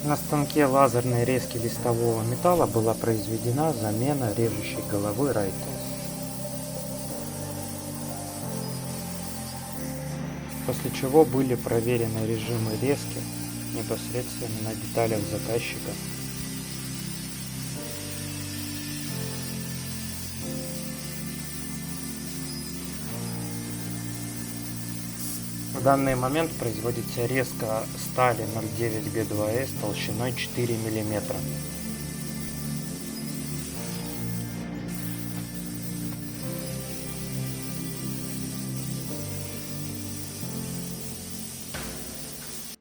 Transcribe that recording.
На станке лазерной резки листового металла была произведена замена режущей головы Райтелс, после чего были проверены режимы резки непосредственно на деталях заказчика. В данный момент производится резка стали 09G2S толщиной 4 мм.